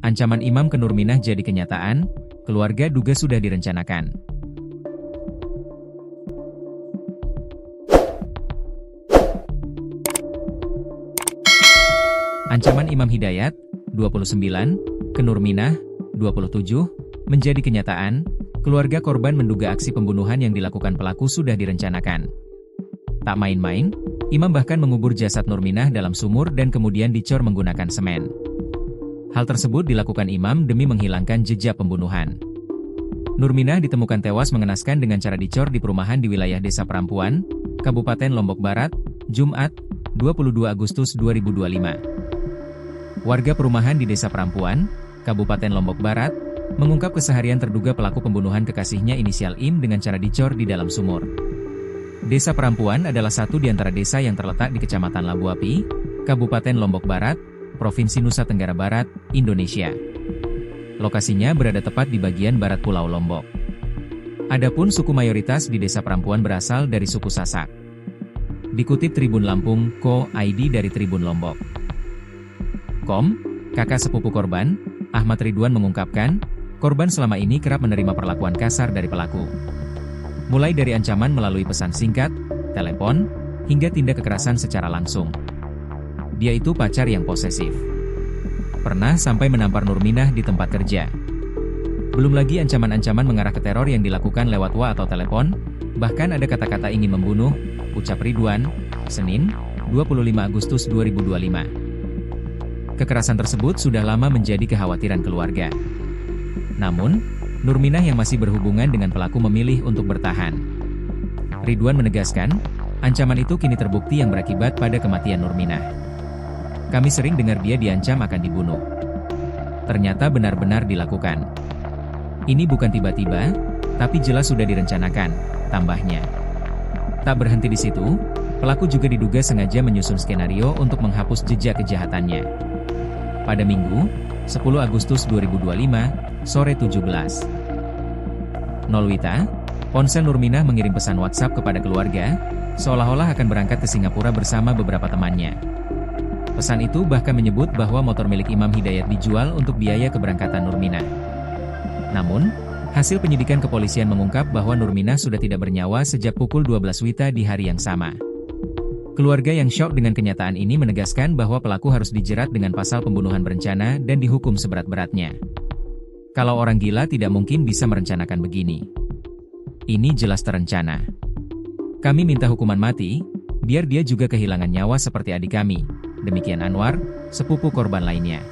Ancaman Imam ke Nurminah jadi kenyataan, keluarga duga sudah direncanakan. Ancaman Imam Hidayat, 29, ke Nurminah, 27, menjadi kenyataan, keluarga korban menduga aksi pembunuhan yang dilakukan pelaku sudah direncanakan. Tak main-main, Imam bahkan mengubur jasad Nurminah dalam sumur dan kemudian dicor menggunakan semen. Hal tersebut dilakukan Imam demi menghilangkan jejak pembunuhan. Nurminah ditemukan tewas mengenaskan dengan cara dicor di perumahan di wilayah Desa Perampuan, Kabupaten Lombok Barat, Jumat, 22 Agustus 2025. Warga perumahan di Desa Perampuan, Kabupaten Lombok Barat, mengungkap keseharian terduga pelaku pembunuhan kekasihnya inisial Im dengan cara dicor di dalam sumur. Desa Perampuan adalah satu di antara desa yang terletak di Kecamatan Labuapi, Kabupaten Lombok Barat, Provinsi Nusa Tenggara Barat, Indonesia. Lokasinya berada tepat di bagian barat Pulau Lombok. Adapun suku mayoritas di Desa Perampuan berasal dari suku Sasak. Dikutip Tribun Lampung, Co.id dari Tribun Lombok. Kakak sepupu korban, Ahmad Ridwan mengungkapkan, korban selama ini kerap menerima perlakuan kasar dari pelaku. Mulai dari ancaman melalui pesan singkat, telepon, hingga tindak kekerasan secara langsung. Dia itu pacar yang posesif. Pernah sampai menampar Nurminah di tempat kerja. Belum lagi ancaman-ancaman mengarah ke teror yang dilakukan lewat WA atau telepon, bahkan ada kata-kata ingin membunuh, ucap Ridwan, Senin, 25 Agustus 2025. Kekerasan tersebut sudah lama menjadi kekhawatiran keluarga. Namun, Nurminah yang masih berhubungan dengan pelaku memilih untuk bertahan. Ridwan menegaskan, ancaman itu kini terbukti yang berakibat pada kematian Nurminah. Kami sering dengar dia diancam akan dibunuh. Ternyata benar-benar dilakukan. Ini bukan tiba-tiba, tapi jelas sudah direncanakan, tambahnya. Tak berhenti di situ, pelaku juga diduga sengaja menyusun skenario untuk menghapus jejak kejahatannya. Pada Minggu, 10 Agustus 2025, sore 17. Wita, ponsel Nurminah mengirim pesan WhatsApp kepada keluarga, seolah-olah akan berangkat ke Singapura bersama beberapa temannya. Pesan itu bahkan menyebut bahwa motor milik Imam Hidayat dijual untuk biaya keberangkatan Nurminah. Namun, hasil penyidikan kepolisian mengungkap bahwa Nurminah sudah tidak bernyawa sejak pukul 12 WITA di hari yang sama. Keluarga yang syok dengan kenyataan ini menegaskan bahwa pelaku harus dijerat dengan pasal pembunuhan berencana dan dihukum seberat-beratnya. Kalau orang gila tidak mungkin bisa merencanakan begini. Ini jelas terencana. Kami minta hukuman mati, biar dia juga kehilangan nyawa seperti adik kami. Demikian Anwar, sepupu korban lainnya.